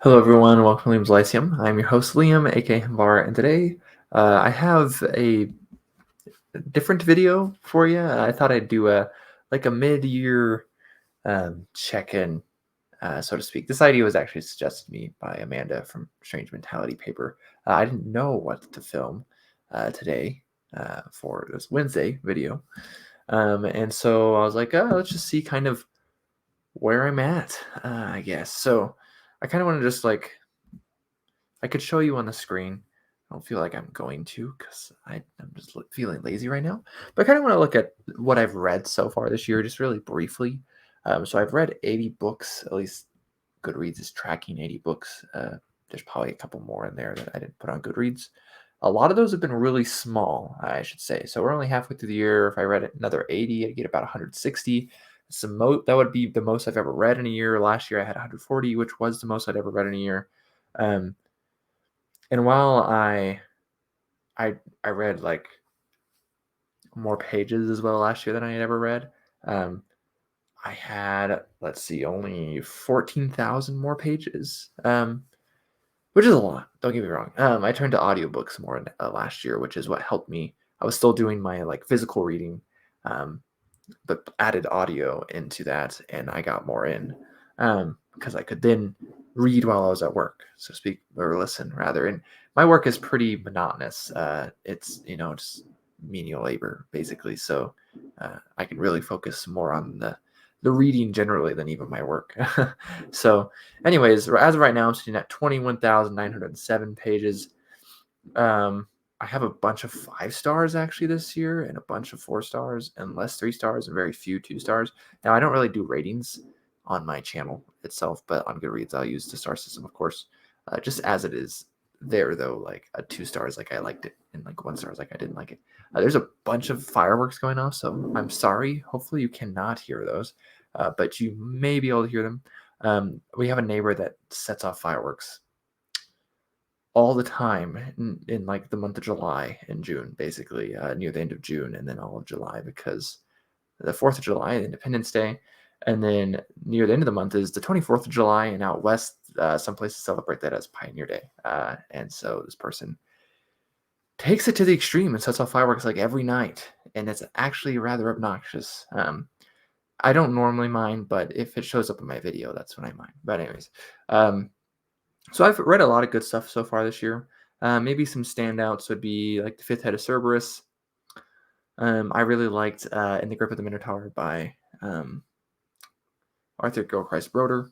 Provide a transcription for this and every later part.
Hello, everyone. Welcome to Liam's Lyceum. I'm your host, Liam, aka Himbar, and today I have a different video for you. I thought I'd do a mid-year check-in, so to speak. This idea was actually suggested to me by Amanda from Strange Mentality Paper. I didn't know what to film today for this Wednesday video, and so I was like, let's just see kind of where I'm at, I guess. So I kind of want to just I could show you on the screen. I don't feel like I'm going to because I'm just feeling lazy right now. But I kind of want to look at what I've read so far this year, just really briefly. So I've read 80 books, at least Goodreads is tracking 80 books. There's probably a couple more in there that I didn't put on Goodreads. A lot of those have been really small, I should say. So we're only halfway through the year. If I read another 80, I'd get about 160. That would be the most I've ever read in a year. Last year I had 140, which was the most I'd ever read in a year. Um, and while I read like more pages as well last year than I had ever read, I had, let's see, only 14,000 more pages, which is a lot. Don't get me wrong. I turned to audiobooks more last year, which is what helped me. I was still doing my like physical reading, but added audio into that, and I got more in because I could then read while I was at work, so to speak, or listen rather. And my work is pretty monotonous. It's just menial labor basically, so I can really focus more on the reading generally than even my work. So, anyways, as of right now, I'm sitting at 21,907 pages. I have a bunch of 5 stars actually this year, and a bunch of 4 stars, and less 3 stars, and very few 2 stars. Now, I don't really do ratings on my channel itself, but on Goodreads, I'll use the star system, of course, just as it is there, though. Like a 2 stars, like I liked it, and like 1 stars, like I didn't like it. There's a bunch of fireworks going off, so I'm sorry. Hopefully, you cannot hear those, but you may be able to hear them. We have a neighbor that sets off fireworks all the time in like the month of July and June, basically near the end of June and then all of July, because the 4th of July, Independence Day, and then near the end of the month is the 24th of July, and out west, some places celebrate that as Pioneer Day. And so this person takes it to the extreme and sets off fireworks like every night, and it's actually rather obnoxious. I don't normally mind, but if it shows up in my video, that's when I mind. But anyways, so I've read a lot of good stuff so far this year. Maybe some standouts would be like The Fifth Head of Cerberus. I really liked In the Grip of the Minotaur by Arthur Gilchrist Broder.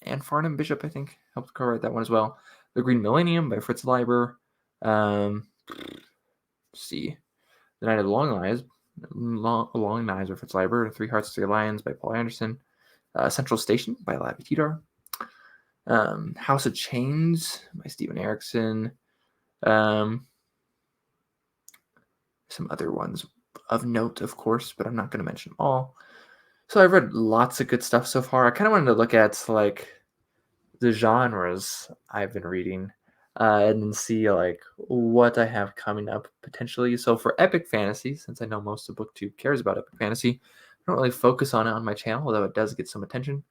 And Farnham Bishop, I think, helped co-write that one as well. The Green Millennium by Fritz Leiber. Let's see. The Night of the Long Knives by Fritz Leiber. Three Hearts, Three Lions by Paul Anderson. Central Station by Lavi Tidar. House of Chains by Stephen Erickson. Some other ones of note, of course, but I'm not going to mention them all. So I've read lots of good stuff so far. I kind of wanted to look at like the genres I've been reading and then see like what I have coming up potentially. So for epic fantasy, since I know most of BookTube cares about epic fantasy, I don't really focus on it on my channel, although it does get some attention.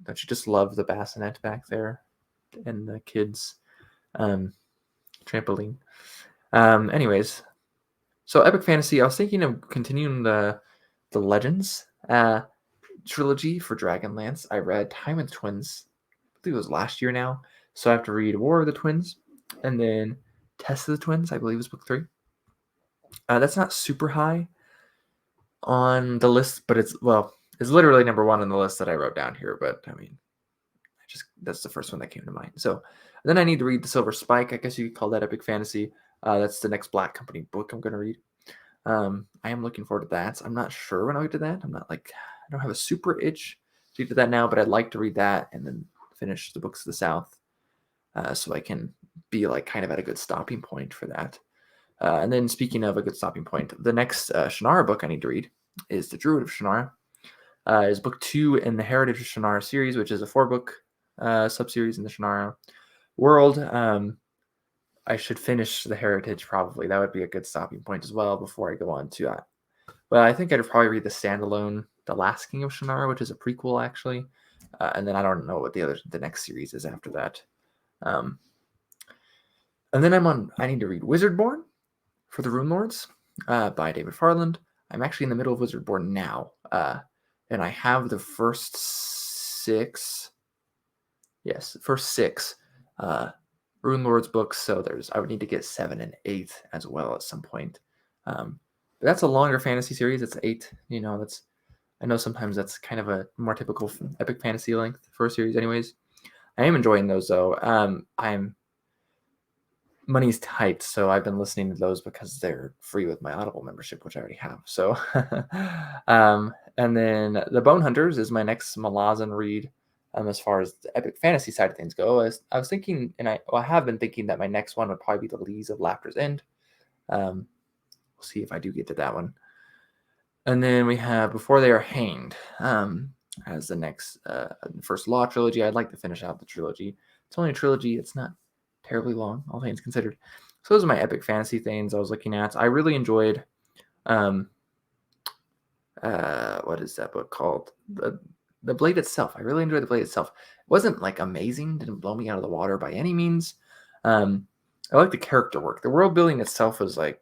Don't you just love the bassinet back there and the kids trampoline? Anyways, so epic fantasy, I was thinking of continuing the Legends trilogy for Dragonlance. I read Time of the Twins, I believe it was last year now. So I have to read War of the Twins, and then Test of the Twins, I believe is book 3. That's not super high on the list, but it's literally number 1 on the list that I wrote down here. But I mean, that's the first one that came to mind. So then I need to read The Silver Spike. I guess you could call that epic fantasy. That's the next Black Company book I'm going to read. I am looking forward to that. I'm not sure when I'll get to that. I don't have a super itch to get to that now, but I'd like to read that and then finish the Books of the South, so I can be like kind of at a good stopping point for that. And then speaking of a good stopping point, the next Shannara book I need to read is The Druid of Shannara. Is book 2 in the Heritage of Shannara series, which is a 4-book subseries in the Shannara world. I should finish the Heritage probably. That would be a good stopping point as well before I go on to that. Well, I think I'd probably read the standalone, The Last King of Shannara, which is a prequel actually. And then I don't know what the next series is after that. Um, and then I need to read Wizardborn for the Rune Lords by David Farland. I'm actually in the middle of Wizardborn now, and I have the first six. Yes, first six Rune Lords books. So I would need to get 7 and 8 as well at some point. But that's a longer fantasy series. It's 8. I know sometimes that's kind of a more typical epic fantasy length for a series. Anyways, I am enjoying those though. Money's tight, so I've been listening to those because they're free with my Audible membership, which I already have. So, and then the Bone Hunters is my next Malazan read. As far as the epic fantasy side of things go, I was thinking, and I have been thinking that my next one would probably be the Lees of Laughter's End. We'll see if I do get to that one. And then we have Before They Are Hanged as the next first Law trilogy. I'd like to finish out the trilogy. It's only a trilogy. It's not terribly long, all things considered. So those are my epic fantasy things I was looking at. I really enjoyed what is that book called? The Blade itself. I really enjoyed The Blade itself. It wasn't like amazing, didn't blow me out of the water by any means. I like the character work. The world building itself was like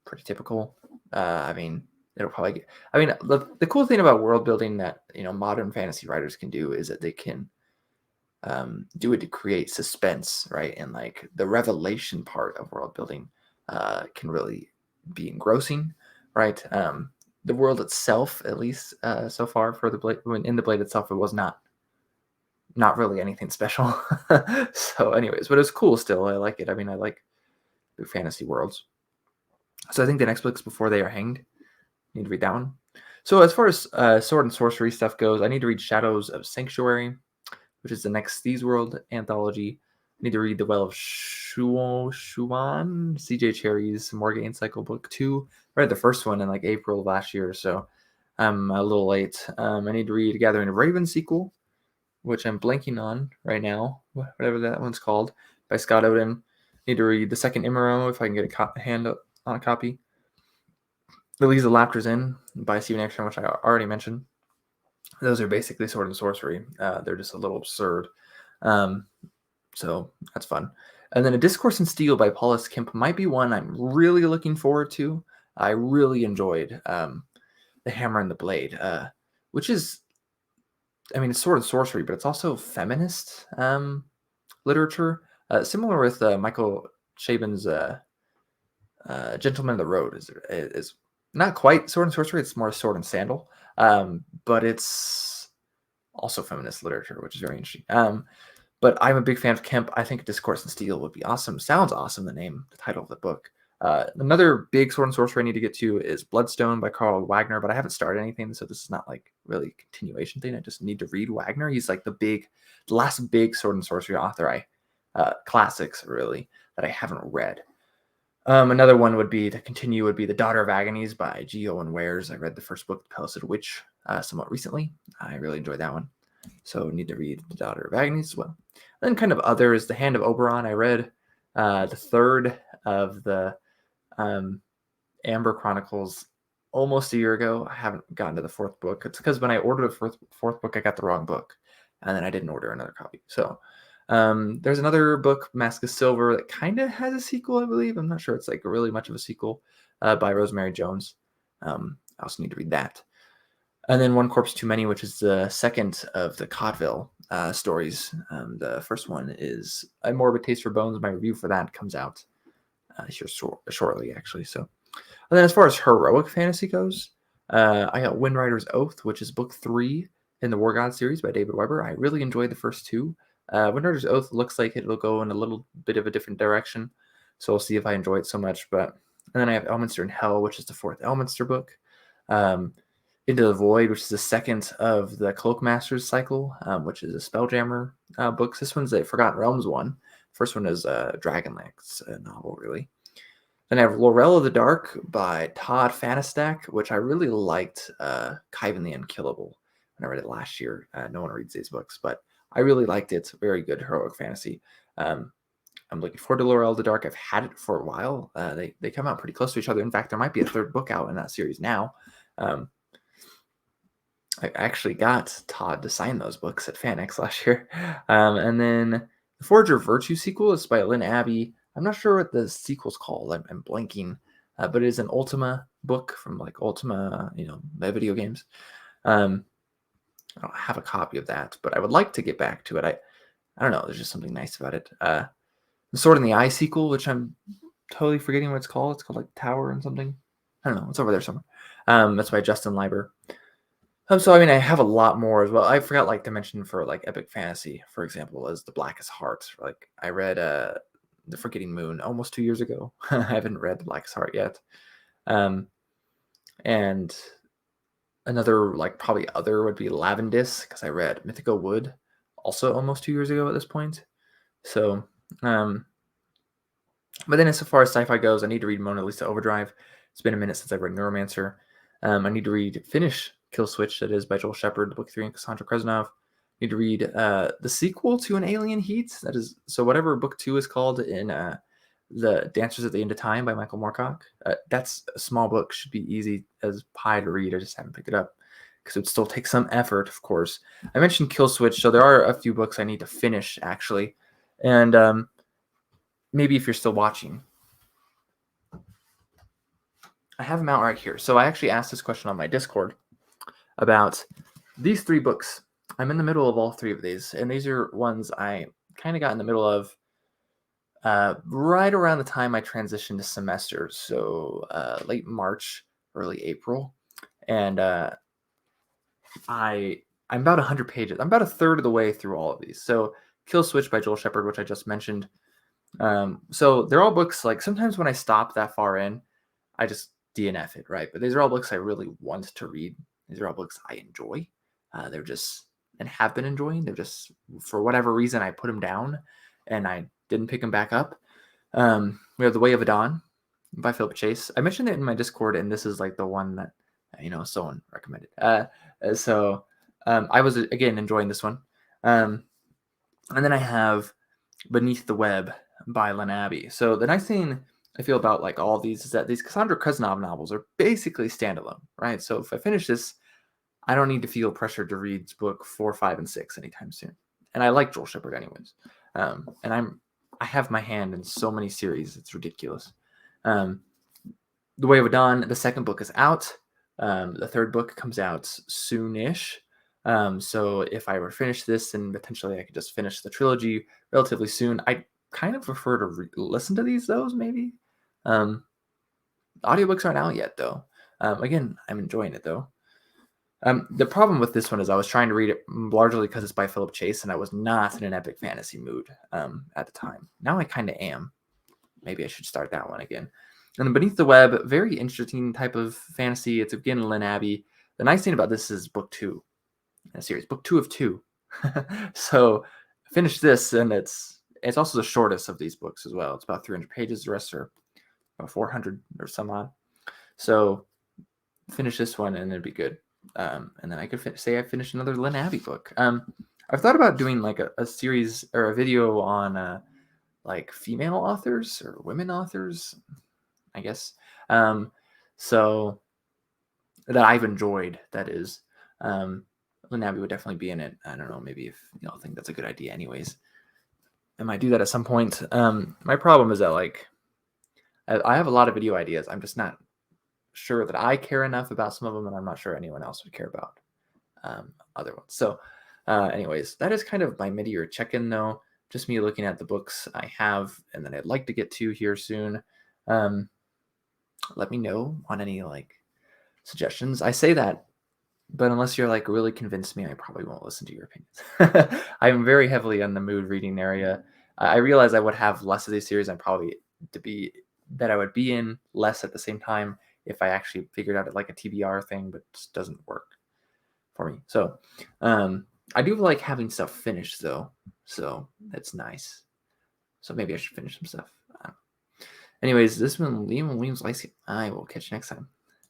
pretty typical. It'll probably get, the cool thing about world building that modern fantasy writers can do is that they can do it to create suspense, right? And like the revelation part of world building can really be engrossing, right? The world itself, at least so far for the Blade, in the Blade itself, it was not really anything special. So, anyways, but it's cool still. I like it. I like big fantasy worlds. So I think the next book's Before They Are Hanged. Need to read that one. So as far as sword and sorcery stuff goes, I need to read Shadows of Sanctuary, which is the next Thieves World anthology. I need to read The Well of Shuan, C.J. Cherry's Morgaine Cycle Book 2. I read the first one in like April of last year, so I'm a little late. I need to read Gathering of Raven sequel, which I'm blanking on right now, whatever that one's called, by Scott Oden. I need to read The Second Imero if I can get a hand up on a copy. The Lees of Laughter's Inn by Stephen Ekstrom, which I already mentioned. Those are basically sword and sorcery. They're just a little absurd. So that's fun. And then A Discourse in Steel by Paulus Kemp might be one I'm really looking forward to. I really enjoyed The Hammer and the Blade, which is, it's sword and sorcery, but it's also feminist literature. Similar with Michael Chabon's Gentleman of the Road is not quite sword and sorcery. It's more sword and sandal, but it's also feminist literature, which is very interesting. But I'm a big fan of Kemp. I think Discourse in Steel would be awesome. Sounds awesome, the title of the book. Another big sword and sorcery I need to get to is Bloodstone by Carl Wagner, but I haven't started anything, so this is not like really a continuation thing. I just need to read Wagner. He's like the last big sword and sorcery author classics really that I haven't read. Another one would be The Daughter of Agonies by G. Owen Wares. I read the first book, The Pellucid Witch, somewhat recently. I really enjoyed that one. So need to read The Daughter of Agonies as well. And then kind of others, The Hand of Oberon. I read the third of the Amber Chronicles almost a year ago. I haven't gotten to the fourth book. It's because when I ordered the fourth book, I got the wrong book. And then I didn't order another copy. So there's another book, Mask of Silver, that kind of has a sequel, I believe. I'm not sure it's like really much of a sequel by Rosemary Jones. I also need to read that. And then One Corpse Too Many, which is the second of the Codville stories. The first one is A Morbid Taste for Bones. My review for that comes out here shortly, actually. So, and then as far as heroic fantasy goes, I got Windrider's Oath, which is book 3 in the War God series by David Weber. I really enjoyed the first 2. Windrider's Oath looks like it'll go in a little bit of a different direction, so we'll see if I enjoy it so much. And then I have Elminster in Hell, which is the 4th Elminster book. Into the Void, which is the second of the Cloakmasters cycle, which is a Spelljammer books. This one's a Forgotten Realms one. First one is Dragonlance novel, really. Then I have Laurel of the Dark by Todd Fanistak, which I really liked. Khyven the Unkillable when I read it last year. No one reads these books, but I really liked it. Very good heroic fantasy. I'm looking forward to Laurel of the Dark. I've had it for a while. They come out pretty close to each other. In fact, there might be a third book out in that series now. I actually got Todd to sign those books at FanX last year. And then the Forger Virtue sequel is by Lynn Abbey. I'm not sure what the sequel's called. I'm blanking, but it is an Ultima book from like Ultima, the video games. Um, I don't have a copy of that, but I would like to get back to it. I don't know. There's just something nice about it. The Sword in the Eye sequel, which I'm totally forgetting what it's called. It's called like Tower and something. I don't know. It's over there somewhere. That's by Justin Leiber. So I mean, I have a lot more as well. I forgot like to mention for like epic fantasy, for example, is The Blackest Heart. Like I read The Forgetting Moon almost 2 years ago. I haven't read The Blackest Heart yet. And another like probably other would be Lavendis, because I read Mythical Wood also almost 2 years ago at this point. So but then as far as sci-fi goes, I need to read Mona Lisa Overdrive. It's been a minute since I've read Neuromancer. I need to finish Kill Switch, that is by Joel Shepard, book 3, and Cassandra Kresnov. I need to read the sequel to An Alien Heat. That is, so whatever book 2 is called in The Dancers at the End of Time by Michael Moorcock. That's a small book, should be easy as pie to read. I just haven't picked it up because it would still take some effort, of course. I mentioned Kill Switch, so there are a few books I need to finish, actually. And maybe if you're still watching, I have them out right here. So I actually asked this question on my Discord about these 3 books. I'm in the middle of all 3 of these, and these are ones I kind of got in the middle of right around the time I transitioned to semesters, so late March, early April, and I'm about 100 pages. I'm about a third of the way through all of these. So Kill Switch by Joel Shepard, which I just mentioned. So they're all books, like sometimes when I stop that far in, I just DNF it, right? But these are all books I really want to read. These are all books I enjoy. They're just, and have been enjoying. They're just, for whatever reason, I put them down and I didn't pick them back up. We have The Way of a Dawn by Philip Chase. I mentioned it in my Discord, and this is like the one that, someone recommended. So I was, again, enjoying this one. And then I have Beneath the Web by Lynn Abbey. So the nice thing I feel about like all these is that these Cassandra Kresnov novels are basically standalone, right? So if I finish this, I don't need to feel pressured to read book 4, 5, and 6 anytime soon. And I like Joel Shepard anyways. And I have my hand in so many series, it's ridiculous. The Way of a Dawn, the second book is out. The third book comes out soonish. So if I were to finish this, then potentially I could just finish the trilogy relatively soon. I kind of prefer to listen to those maybe. Audiobooks aren't out yet though. Again, I'm enjoying it though. The problem with this one is I was trying to read it largely because it's by Philip Chase, and I was not in an epic fantasy mood at the time. Now I kind of am. Maybe I should start that one again. And then Beneath the Web, very interesting type of fantasy. It's again Lynn Abbey. The nice thing about this is book 2 in a series, book 2 of 2. So finish this, and it's also the shortest of these books as well. It's about 300 pages. The rest are about 400 or some odd. So finish this one, and it'd be good. And then I could say I finished another Lynn Abbey book. I've thought about doing like a series or a video on like female authors or women authors, I guess. So that I've enjoyed, that is. Lynn Abbey would definitely be in it. I don't know, maybe if y'all think that's a good idea anyways. I might do that at some point. My problem is that like I have a lot of video ideas. I'm just not sure that I care enough about some of them, and I'm not sure anyone else would care about other ones. So anyways, that is kind of my mid-year check-in though. Just me looking at the books I have and that I'd like to get to here soon. Let me know on any like suggestions. I say that, but unless you're like really convinced me, I probably won't listen to your opinions. I'm very heavily in the mood reading area. I realize I would have less of these series. I would be in less at the same time if I actually figured out it like a TBR thing, but it just doesn't work for me. So I do like having stuff finished though, so that's nice. So maybe I should finish some stuff. Anyways, this has been Liam and Williams Lacey. I will catch you next time.